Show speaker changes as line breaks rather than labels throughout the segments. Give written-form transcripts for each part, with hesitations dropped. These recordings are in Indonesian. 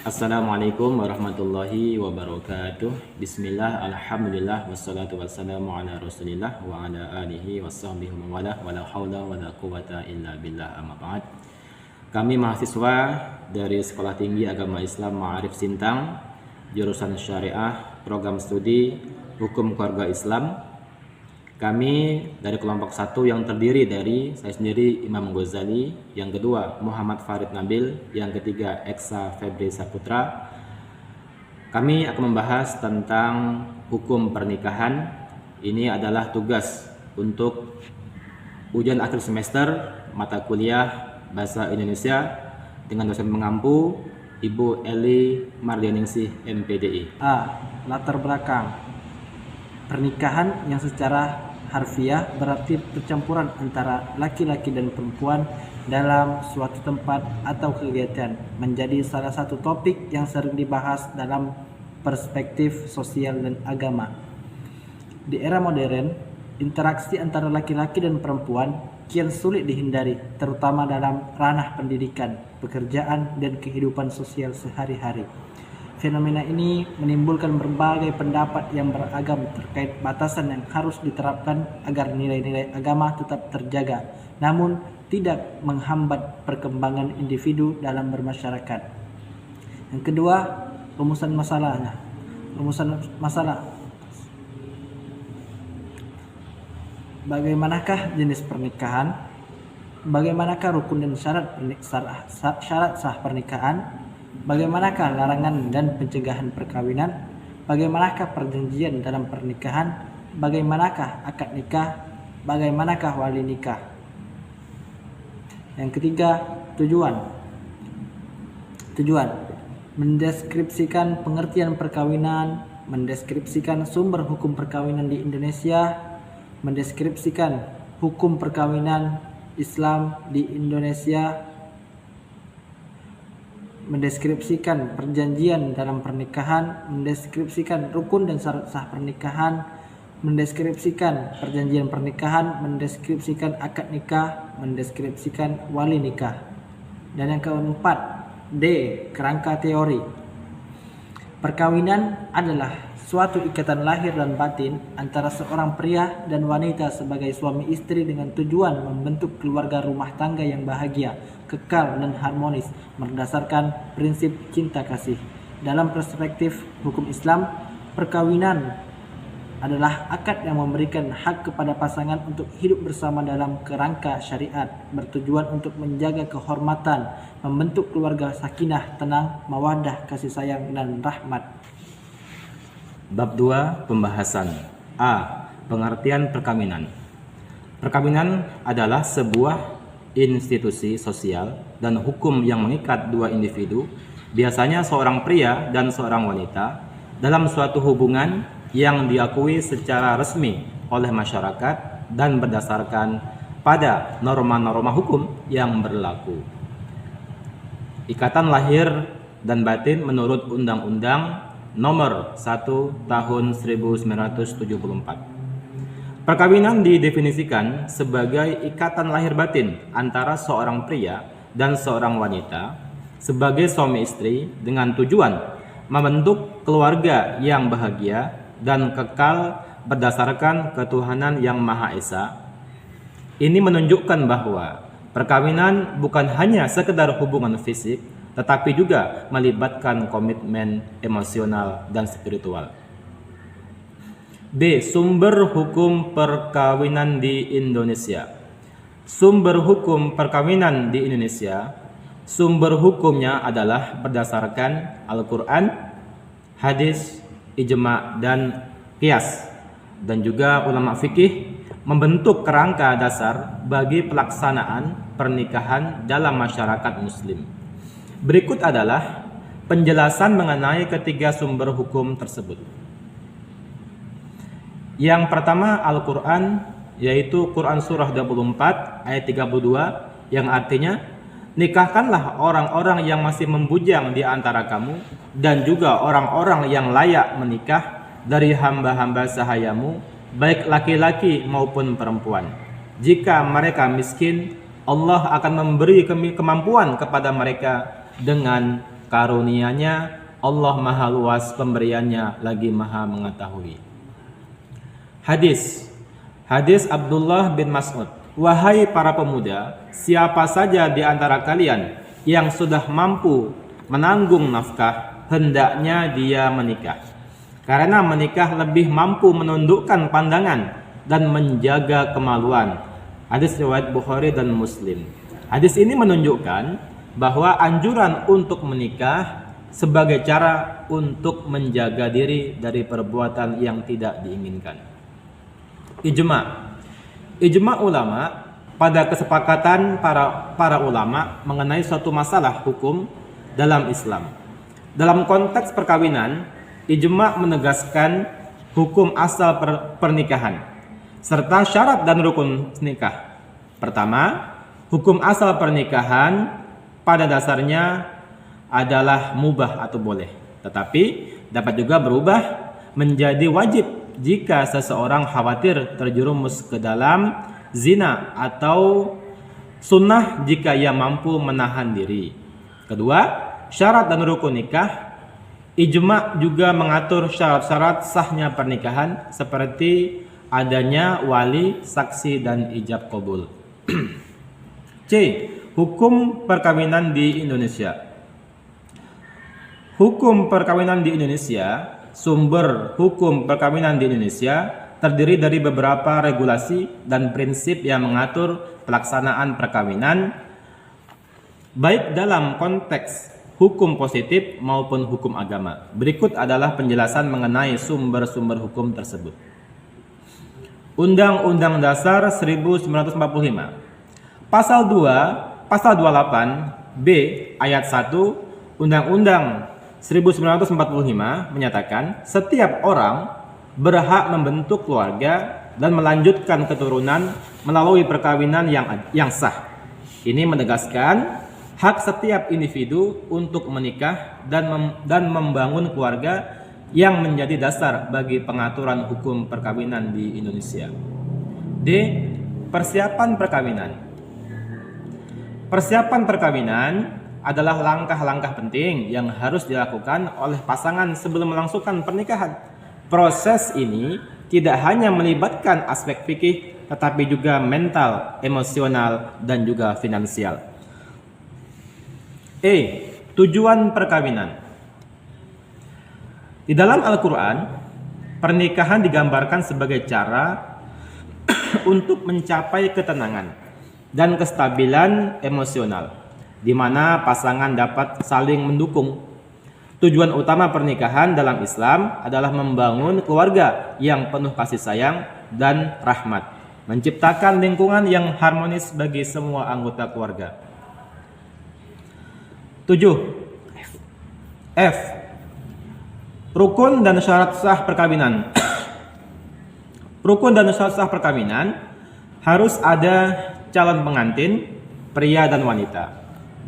Assalamualaikum warahmatullahi wabarakatuh. Bismillah, alhamdulillah, wassalatu wassalamu ala rasulillah wa ala alihi wassahbihi wa la hawla wa la quwata illa billah, amma ba'd. Kami mahasiswa dari Sekolah Tinggi Agama Islam Ma'arif Sintang, jurusan Syariah, program studi Hukum Keluarga Islam. Kami dari kelompok 1 yang terdiri dari saya sendiri Imam Ghazali, yang kedua Muhammad Farid Nabil, yang ketiga Eksa Febri Saputra. Kami akan membahas tentang hukum pernikahan. Ini adalah tugas untuk ujian akhir semester mata kuliah Bahasa Indonesia dengan dosen pengampu Ibu Eli Mardianingsih MPDI.
A. Latar belakang pernikahan yang secara harfiah berarti percampuran antara laki-laki dan perempuan dalam suatu tempat atau kegiatan, menjadi salah satu topik yang sering dibahas dalam perspektif sosial dan agama. Di era modern, interaksi antara laki-laki dan perempuan kian sulit dihindari, terutama dalam ranah pendidikan, pekerjaan, dan kehidupan sosial sehari-hari. Fenomena ini menimbulkan berbagai pendapat yang beragam terkait batasan yang harus diterapkan agar nilai-nilai agama tetap terjaga, namun tidak menghambat perkembangan individu dalam bermasyarakat. Yang kedua, rumusan masalahnya. Rumusan masalah. Bagaimanakah jenis pernikahan? Bagaimanakah rukun dan syarat sah pernikahan? Bagaimanakah larangan dan pencegahan perkawinan? Bagaimanakah perjanjian dalam pernikahan? Bagaimanakah akad nikah? Bagaimanakah wali nikah? Yang ketiga, tujuan. Mendeskripsikan pengertian perkawinan, mendeskripsikan sumber hukum perkawinan di Indonesia, mendeskripsikan hukum perkawinan Islam di Indonesia, mendeskripsikan perjanjian dalam pernikahan, mendeskripsikan rukun dan syarat sah pernikahan, mendeskripsikan perjanjian pernikahan, mendeskripsikan akad nikah, mendeskripsikan wali nikah. Dan yang keempat, D. Kerangka teori. Perkawinan adalah suatu ikatan lahir dan batin antara seorang pria dan wanita sebagai suami istri dengan tujuan membentuk keluarga rumah tangga yang bahagia, kekal dan harmonis berdasarkan prinsip cinta kasih. Dalam perspektif hukum Islam, perkawinan adalah akad yang memberikan hak kepada pasangan untuk hidup bersama dalam kerangka syariat, bertujuan untuk menjaga kehormatan, membentuk keluarga sakinah, tenang, mawaddah, kasih sayang dan rahmat.
Bab 2, pembahasan. A. Pengertian perkawinan. Perkawinan adalah sebuah institusi sosial dan hukum yang mengikat dua individu, biasanya seorang pria dan seorang wanita, dalam suatu hubungan yang diakui secara resmi oleh masyarakat dan berdasarkan pada norma-norma hukum yang berlaku. Ikatan lahir dan batin menurut Undang-Undang Nomor 1 Tahun 1974. Perkawinan didefinisikan sebagai ikatan lahir batin antara seorang pria dan seorang wanita sebagai suami istri dengan tujuan membentuk keluarga yang bahagia dan kekal berdasarkan ketuhanan yang Maha Esa. Ini menunjukkan bahwa perkawinan bukan hanya sekedar hubungan fisik, tetapi juga melibatkan komitmen emosional dan spiritual. B. Sumber hukum perkawinan di Indonesia. Sumber hukum perkawinan di Indonesia, sumber hukumnya adalah berdasarkan Al-Quran, hadis, ijma, dan qiyas, dan juga ulama fikih membentuk kerangka dasar bagi pelaksanaan pernikahan dalam masyarakat muslim. Berikut adalah penjelasan mengenai ketiga sumber hukum tersebut. Yang pertama, Al-Quran, yaitu Quran Surah 24 ayat 32, yang artinya, nikahkanlah orang-orang yang masih membujang di antara kamu dan juga orang-orang yang layak menikah dari hamba-hamba sahayamu, baik laki-laki maupun perempuan. Jika mereka miskin, Allah akan memberi kemampuan kepada mereka dengan Karunia-Nya Allah maha luas, pemberiannya lagi maha mengetahui. Hadis Abdullah bin Mas'ud. Wahai para pemuda, siapa saja di antara kalian yang sudah mampu menanggung nafkah, hendaknya dia menikah. Karena menikah lebih mampu menundukkan pandangan dan menjaga kemaluan. Hadis riwayat Bukhari dan Muslim. Hadis ini menunjukkan bahwa anjuran untuk menikah sebagai cara untuk menjaga diri dari perbuatan yang tidak diinginkan. Ijma ulama pada kesepakatan para ulama mengenai suatu masalah hukum dalam Islam. Dalam konteks perkawinan, ijma menegaskan hukum asal pernikahan serta syarat dan rukun nikah. Pertama, hukum asal pernikahan pada dasarnya adalah mubah atau boleh, tetapi dapat juga berubah menjadi wajib jika seseorang khawatir terjerumus ke dalam zina atau sunnah jika ia mampu menahan diri. Kedua, syarat dan rukun nikah. Ijma juga mengatur syarat-syarat sahnya pernikahan seperti adanya wali, saksi, dan ijab qabul. C. Hukum perkawinan di Indonesia. Hukum perkawinan di Indonesia, sumber hukum perkawinan di Indonesia terdiri dari beberapa regulasi dan prinsip yang mengatur pelaksanaan perkawinan baik dalam konteks hukum positif maupun hukum agama. Berikut adalah penjelasan mengenai sumber-sumber hukum tersebut. Undang-Undang Dasar 1945. Pasal 2, Pasal 28B ayat 1 Undang-Undang 1945 menyatakan setiap orang berhak membentuk keluarga dan melanjutkan keturunan melalui perkawinan yang sah. Ini menegaskan hak setiap individu untuk menikah dan membangun keluarga yang menjadi dasar bagi pengaturan hukum perkawinan di Indonesia. D. Persiapan perkawinan. Persiapan perkawinan adalah langkah-langkah penting yang harus dilakukan oleh pasangan sebelum melangsungkan pernikahan. Proses ini tidak hanya melibatkan aspek fikih, tetapi juga mental, emosional, dan juga finansial. E. Tujuan perkawinan. Di dalam Al-Quran, pernikahan digambarkan sebagai cara untuk mencapai ketenangan dan kestabilan emosional, di mana pasangan dapat saling mendukung. Tujuan utama pernikahan dalam Islam adalah membangun keluarga yang penuh kasih sayang dan rahmat, menciptakan lingkungan yang harmonis bagi semua anggota keluarga. 7. F. Rukun dan syarat sah perkawinan. Rukun dan syarat sah perkawinan harus ada calon pengantin, pria dan wanita,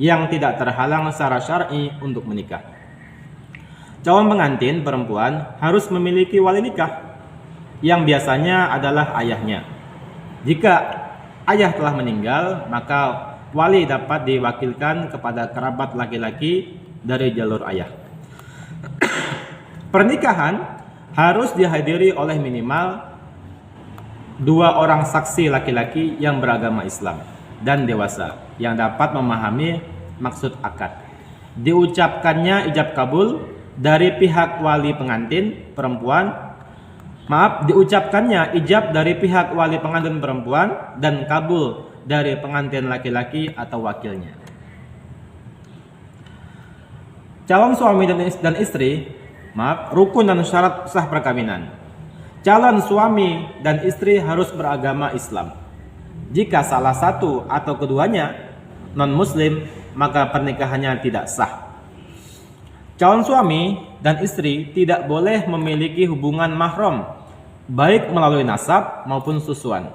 yang tidak terhalang secara syar'i untuk menikah. Calon pengantin perempuan harus memiliki wali nikah, yang biasanya adalah ayahnya. Jika ayah telah meninggal, maka wali dapat diwakilkan kepada kerabat laki-laki dari jalur ayah. Pernikahan harus dihadiri oleh minimal 2 orang saksi laki-laki yang beragama Islam dan dewasa yang dapat memahami maksud akad. Diucapkannya ijab kabul dari pihak wali pengantin perempuan. Diucapkannya ijab dari pihak wali pengantin perempuan dan kabul dari pengantin laki-laki atau wakilnya. Calon suami dan istri, rukun dan syarat sah perkawinan. Calon suami dan istri harus beragama Islam. Jika salah satu atau keduanya non-muslim, maka pernikahannya tidak sah. Calon suami dan istri tidak boleh memiliki hubungan mahram, baik melalui nasab maupun susuan.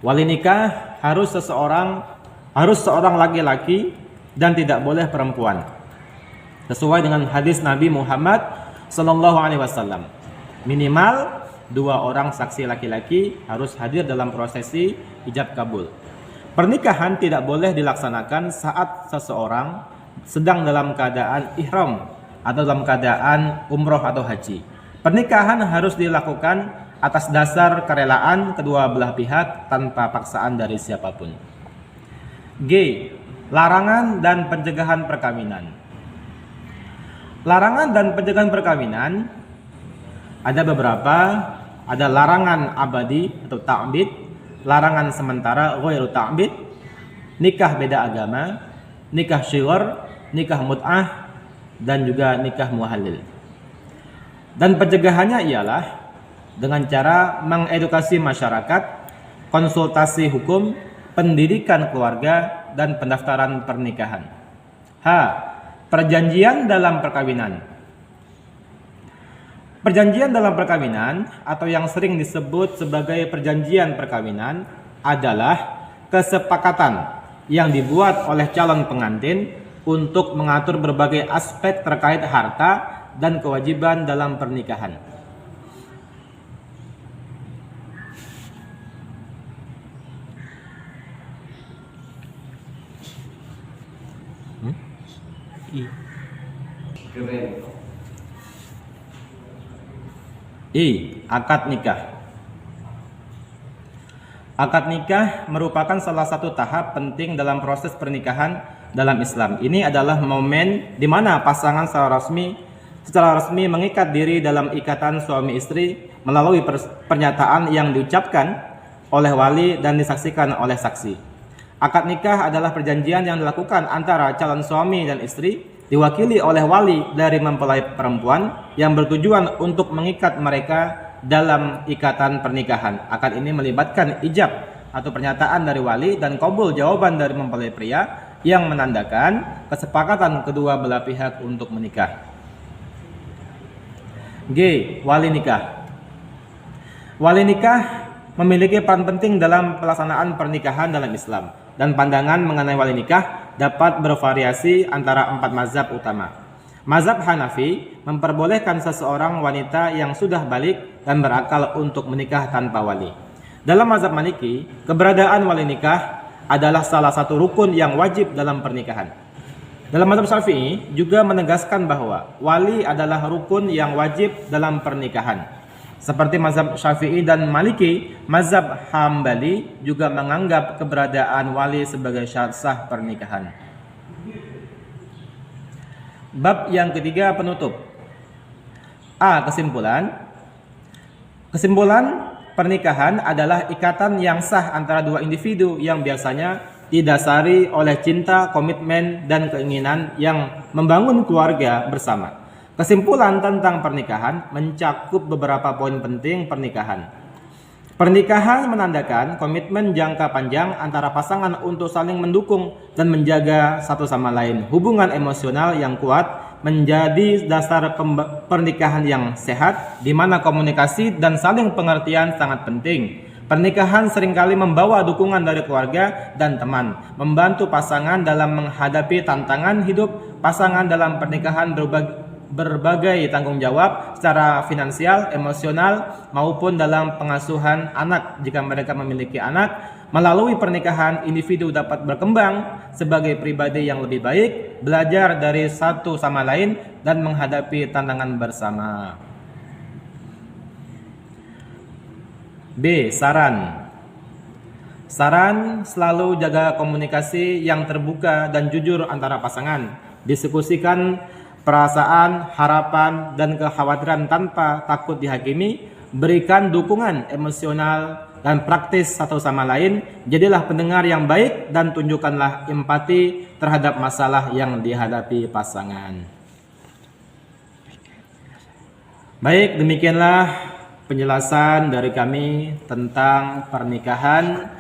Wali nikah harus seorang laki-laki dan tidak boleh perempuan, sesuai dengan hadis Nabi Muhammad SAW. Minimal 2 orang saksi laki-laki harus hadir dalam prosesi ijab kabul. Pernikahan tidak boleh dilaksanakan saat seseorang sedang dalam keadaan ihram atau dalam keadaan umroh atau haji. Pernikahan harus dilakukan atas dasar kerelaan kedua belah pihak tanpa paksaan dari siapapun. G. Larangan dan pencegahan perkawinan. Larangan dan pencegahan perkawinan ada beberapa. Ada larangan abadi atau ta'bid, larangan sementara ghairu ta'bid, nikah beda agama, nikah syighar, nikah mut'ah, dan juga nikah muhallil. Dan pencegahannya ialah dengan cara mengedukasi masyarakat, konsultasi hukum, pendidikan keluarga, dan pendaftaran pernikahan. H. Perjanjian dalam perkawinan. Perjanjian dalam perkawinan atau yang sering disebut sebagai perjanjian perkawinan adalah kesepakatan yang dibuat oleh calon pengantin untuk mengatur berbagai aspek terkait harta dan kewajiban dalam pernikahan. I. Akad nikah. Akad nikah merupakan salah satu tahap penting dalam proses pernikahan dalam Islam. Ini adalah momen di mana pasangan secara resmi mengikat diri dalam ikatan suami istri melalui pernyataan yang diucapkan oleh wali dan disaksikan oleh saksi. Akad nikah adalah perjanjian yang dilakukan antara calon suami dan istri diwakili oleh wali dari mempelai perempuan yang bertujuan untuk mengikat mereka dalam ikatan pernikahan. Akad ini melibatkan ijab atau pernyataan dari wali dan qabul jawaban dari mempelai pria yang menandakan kesepakatan kedua belah pihak untuk menikah. G. Wali nikah. Wali nikah memiliki peran penting dalam pelaksanaan pernikahan dalam Islam, dan pandangan mengenai wali nikah dapat bervariasi antara 4 mazhab utama. Mazhab Hanafi memperbolehkan seseorang wanita yang sudah balik dan berakal untuk menikah tanpa wali. Dalam mazhab Maliki, keberadaan wali nikah adalah salah satu rukun yang wajib dalam pernikahan. Dalam mazhab Syafi'i juga menegaskan bahwa wali adalah rukun yang wajib dalam pernikahan. Seperti mazhab Syafi'i dan Maliki, mazhab Hambali juga menganggap keberadaan wali sebagai syarat sah pernikahan. Bab yang ketiga, penutup. A. Kesimpulan. Kesimpulan, pernikahan adalah ikatan yang sah antara dua individu yang biasanya didasari oleh cinta, komitmen, dan keinginan yang membangun keluarga bersama. Kesimpulan tentang pernikahan mencakup beberapa poin penting pernikahan. Pernikahan menandakan komitmen jangka panjang antara pasangan untuk saling mendukung dan menjaga satu sama lain. Hubungan emosional yang kuat menjadi dasar pernikahan yang sehat, di mana komunikasi dan saling pengertian sangat penting. Pernikahan seringkali membawa dukungan dari keluarga dan teman, membantu pasangan dalam menghadapi tantangan hidup. Pasangan dalam pernikahan berbagai tanggung jawab secara finansial, emosional, maupun dalam pengasuhan anak. Jika mereka memiliki anak, melalui pernikahan individu dapat berkembang sebagai pribadi yang lebih baik, belajar dari satu sama lain, dan menghadapi tantangan bersama. B. Saran. Saran, selalu jaga komunikasi yang terbuka dan jujur antara pasangan. Diskusikan perasaan, harapan, dan kekhawatiran tanpa takut dihakimi. Berikan dukungan emosional dan praktis satu sama lain. Jadilah pendengar yang baik dan tunjukkanlah empati terhadap masalah yang dihadapi pasangan. Baik, demikianlah penjelasan dari kami tentang pernikahan.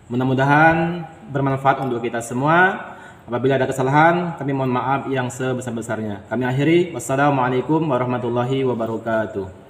Mudah-mudahan bermanfaat untuk kita semua. Apabila ada kesalahan, kami mohon maaf yang sebesar-besarnya. Kami akhiri. Wassalamualaikum warahmatullahi wabarakatuh.